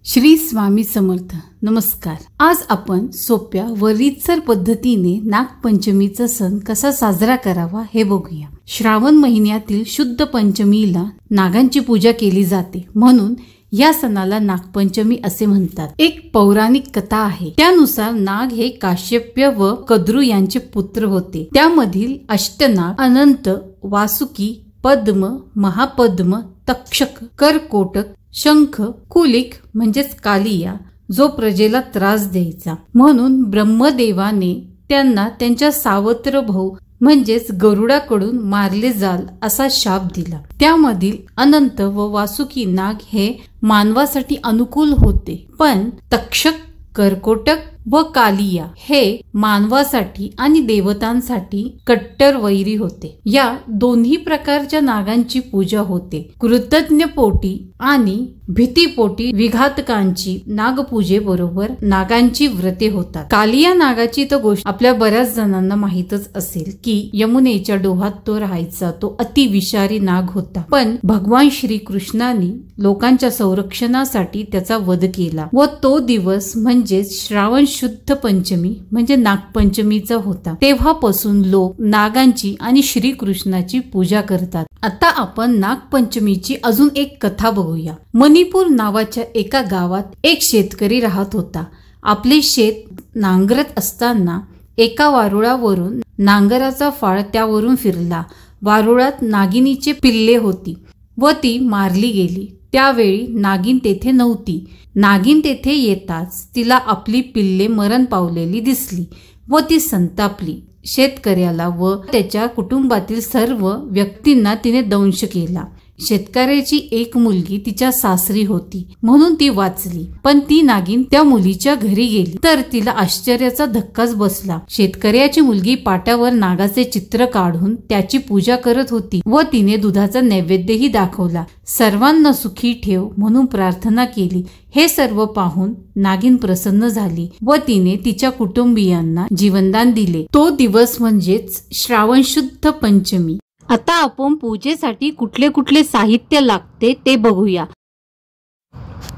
श्री स्वामी समर्थ. नमस्कार. आज आपण सोप्या व रीतसर पद्धतीने नागपंचमीचा सण कसा साजरा करावा हे बघूया. श्रावण महिन्यातील शुद्ध पंचमीला नागांची पूजा केली जाते, म्हणून या सणाला नागपंचमी असे म्हणतात. एक पौराणिक कथा आहे. त्यानुसार नाग हे काश्यप्य व कद्रू यांचे पुत्र होते. त्यामधील अष्टनाग अनंत, वासुकी, पद्म, महापद्म, तक्षक, करकोटक, शंख, कुलिक म्हणजेच कालिया जो प्रजेला त्रास द्यायचा, म्हणून ब्रह्मदेवाने त्यांना त्यांच्या सावत्र भाऊ म्हणजेच गरुडाकडून मारले जाल असा शाप दिला. त्यामधील अनंत व वासुकी नाग हे मानवासाठी अनुकूल होते, पण तक्षक, करकोटक व कालिया हे मानवासाठी आणि देवतांसाठी कट्टर वैरी होते. या दोन्ही प्रकारच्या नागांची पूजा होते. कृतज्ञपोटी आणि भीतीपोटी विघातकांची नागपूजेबरोबर नागांची व्रते होतात. कालिया नागाची तर गोष्ट आपल्या बऱ्याच जणांना माहीतच असेल की यमुनेच्या डोहात तो राहायचा. तो अति विषारी नाग होता, पण भगवान श्री कृष्णाने लोकांच्या संरक्षणासाठी त्याचा वध केला व तो दिवस म्हणजे श्रावण शुद्ध पंचमी म्हणजे नागपंचमीचा होता. तेव्हापासून लोक नागांची आणि श्रीकृष्णाची पूजा करतात. आता आपण नागपंचमीची अजून एक कथा बघूया. मणिपूर नावाच्या एका गावात एक शेतकरी राहत होता. आपले शेत नांगरत असताना एका वारुळावरून नांगराचा फाळ त्यावरून फिरला. वारुळात नागिनीचे पिल्ले होती व ती मारली गेली. त्यावेळी नागिन तेथे नव्हती. नागिन तेथे येताच तिला आपली पिल्ले मरण पावलेली दिसली व ती संतापली. शेतकऱ्याला व त्याच्या कुटुंबातील सर्व व्यक्तींना तिने दंश केला. शेतकऱ्याची एक मुलगी तिच्या सासरी होती म्हणून ती वाचली, पण ती नागिन त्या मुलीच्या घरी गेली तर तिला आश्चर्याचा धक्काच बसला. शेतकऱ्याची मुलगी पाटावर नागाचे चित्र काढून त्याची पूजा करत होती व तिने दुधाचा नैवेद्यही दाखवला. सर्वांना सुखी ठेव म्हणून प्रार्थना केली. हे सर्व पाहून नागिन प्रसन्न झाली व तिने तिच्या कुटुंबियांना जीवनदान दिले. तो दिवस म्हणजेच श्रावण शुद्ध पंचमी. आता आपण पूजेसाठी कुठले कुठले साहित्य लागते ते बघूया.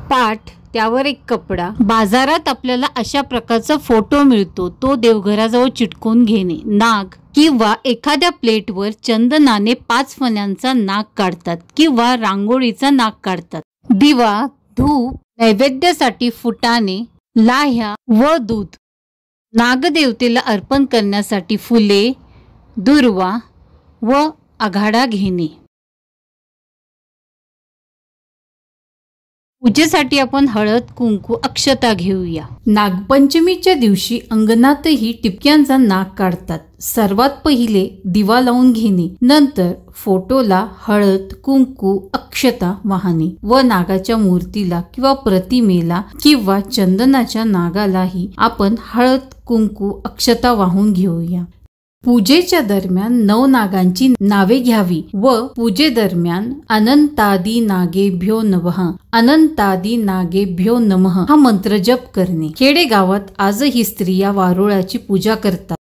पाट, त्यावर एक कपडा. बाजारात आपल्याला अशा प्रकारचा फोटो मिळतो, तो देवघराजवळ चिटकवून घेणे. नाग किंवा एखाद्या प्लेटवर चंदनाने 5 फण्यांचा नाग काढतात किंवा रांगोळीचा नाग काढतात. दिवा, धूप, नैवेद्यासाठी फुटाणे, लाह्या व दूध. नागदेवतेला अर्पण करण्यासाठी फुले, दुर्वा व आघाडा घेणे. पूजेसाठी आपण हळद, कुंकू, अक्षता घेऊया. नागपंचमीच्या दिवशी अंगणातही टिपक्यांचा नाग काढतात. सर्वात पहिले दिवा लावून घेणे, नंतर फोटोला हळद, कुंकू, अक्षता वाहणे व नागाच्या मूर्तीला किंवा प्रतिमेला किंवा चंदनाच्या नागालाही आपण हळद, कुंकू, अक्षता वाहून घेऊया. पूजेच्या दरम्यान 9 नागांची नावे घ्यावी व पूजेदरम्यान अनंतादि नागेभ्यो नमः, अनंतादि नागेभ्यो नमः हा मंत्र जप करणे. खेडेगावात आजही स्त्रिया वारुळाची पूजा करतात.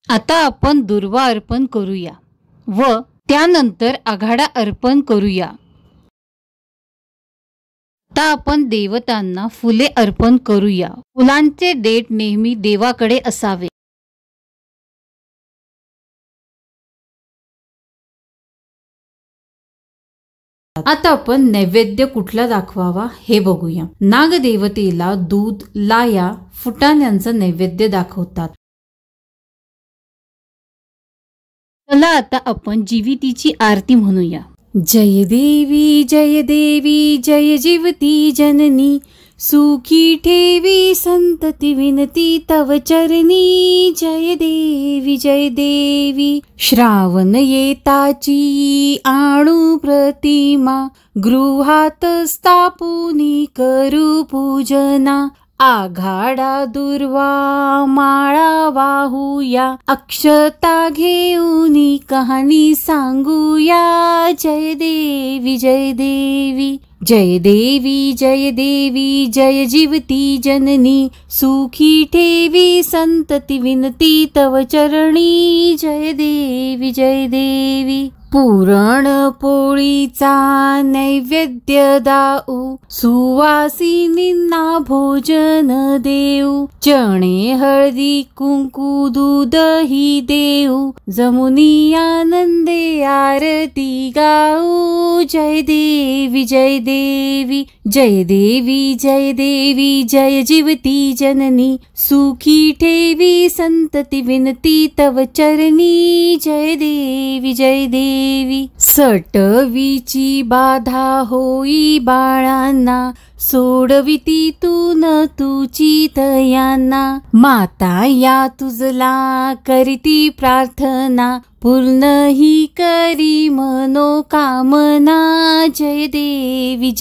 आता आपण दुर्वा अर्पण करूया व त्यानंतर आघाडा अर्पण करूया. आता आपण देवतांना फुले अर्पण करूया. फुलांचे देठ नेहमी देवाकडे असावे. आता आपण नैवेद्य कुठला दाखवावा हे बघूया. नागदेवतेला दूध, लाया, फुटाण्यांचा नैवेद्य दाखवतात. चला आता आपण जीवितीची आरती म्हणूया. जय देवी जय देवी जय जीवती जननी, सुखी ठेवी संतती विनती तव चरणी. जय देवी जय देवी. श्रावण येताची आणू प्रतिमा, गृहात स्थापुनी करू पूजना. आघाडा दुर्वा माळा वाहूया, अक्षता घेऊनी कहाणी सांगूया. जय देवी जय देवी. जय देवी जय जीवती जननी, सुखी ठेवी संतती विनती तव चरणी। जय देवी पुरण पोळीचा नैवेद्य दाऊ, सुवासिनींना भोजन देऊ, चणे हळदी कुंकू दूधही देऊ, जमुनी आनंदे आरती गाऊ। जय देवी जय जीवती जननी, सुखी ठेवी संतती विनती तव चरणी। जय देवी सटवीची बाधा होई बाळांना, सोडविती तू न तुची तयांना, माता या तुझला करीती प्रार्थना, पूर्ण ही करी मनोकामना। जय देवी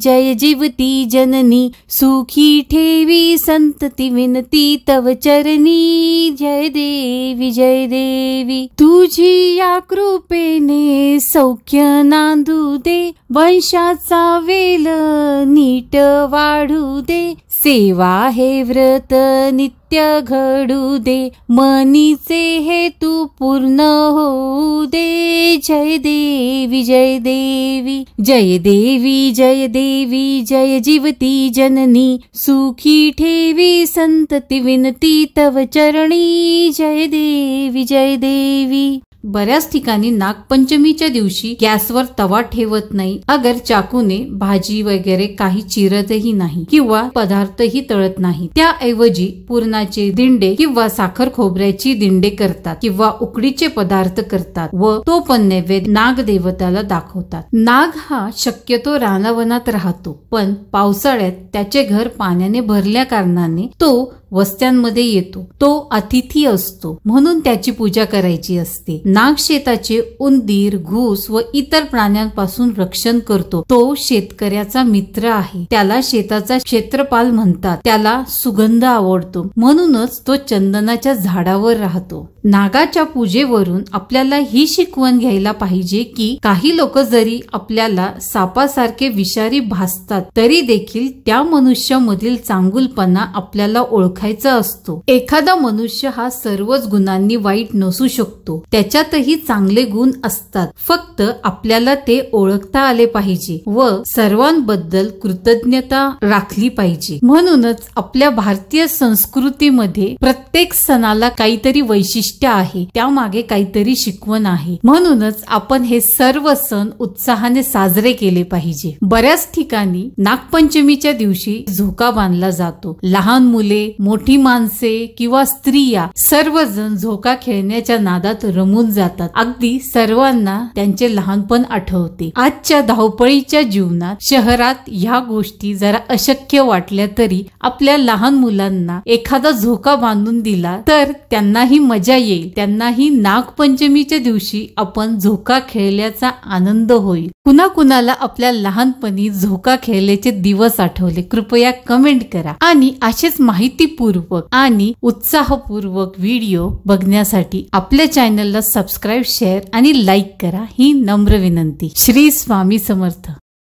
जय जीवती जननी, सुखी ठेवी संतती विनती तव चरणी। जय देवी तुझी या कृपेने सौख्य नांदू दे, वंशाचा वेल नीट वाढू दे, सेवा हे व्रत नित्य घडू दे, मनीचे हेतू पूर्ण होऊ दे। जय देवी जय जीवती जननी, सुखी ठेवी संतती विनती तव चरणी। जय देवी बऱ्याच ठिकाणी नागपंचमीच्या दिवशी गॅसवर तवा ठेवत नाही, अगर चाकूने भाजी वगैरे काही चिरतही नाही किंवा पदार्थही तळत नाही, त्याऐवजी पुरणाचे दिंडे किंवा साखर खोबऱ्याची दिंडे करतात किंवा उकडीचे पदार्थ करतात व तो पण नैवेद्य नाग देवताला दाखवतात। नाग हा शक्यतो रानावनात राहतो, पण पावसाळ्यात त्याचे घर पाण्याने भरल्या कारणाने तो वस्त्यांमध्ये येतो। तो अतिथी असतो म्हणून त्याची पूजा करायची असते। नाग शेताचे उंदीर, घूस व इतर प्राण्यांपासून रक्षण करतो। तो शेतकऱ्याचा मित्र आहे, त्याला शेताचा क्षेत्रपाल म्हणतात। त्याला सुगंध आवडतो म्हणूनच तो चंदनाच्या झाडावर राहतो। नागाच्या पूजेवरून आपल्याला ही शिकवण घ्यायला पाहिजे की काही लोक जरी आपल्याला सापासारखे विषारी भासतात तरी देखील त्या मनुष्यामधील चांगुलपणा आपल्याला ओळखायचा असतो। एखादा मनुष्य हा सर्वच गुणांनी वाईट नसू शकतो, त्याच्यातही चांगले गुण असतात, फक्त आपल्याला ते ओळखता आले पाहिजे व सर्वांबद्दल कृतज्ञता राखली पाहिजे। म्हणूनच आपल्या भारतीय संस्कृतीमध्ये प्रत्येक सणाला काहीतरी वैशिष्ट्य आहे, त्यामागे काहीतरी शिकवण आहे। म्हणूनच आपण हे सर्व सण उत्साहाने साजरे केले पाहिजे। बऱ्याच ठिकाणी नागपंचमीच्या दिवशी झोका बांधला जातो। लहान मुले, मोठी माणसे किंवा स्त्रिया सर्वजण झोका खेळण्याच्या नादात रमून जातात। अगदी सर्वांना त्यांचे लहानपण आठवते। आजच्या धावपळीच्या जीवनात शहरात ह्या गोष्टी जरा अशक्य वाटल्या तरी आपल्या लहान मुलांना एखादा झोका बांधून दिला तर त्यांनाही मजा येईल, त्यांनाही नागपंचमीच्या दिवशी आपण झोका खेळल्याचा आनंद होईल। कुणाकुणाला आपल्या लहानपणी झोका खेळल्याचे दिवस आठवले कृपया कमेंट करा आणि असेच माहितीपूर्वक आणि उत्साहपूर्वक व्हिडिओ बघण्यासाठी आपल्या चॅनलला सबस्क्राईब, शेअर आणि लाईक करा ही नम्र विनंती। श्री स्वामी समर्थ।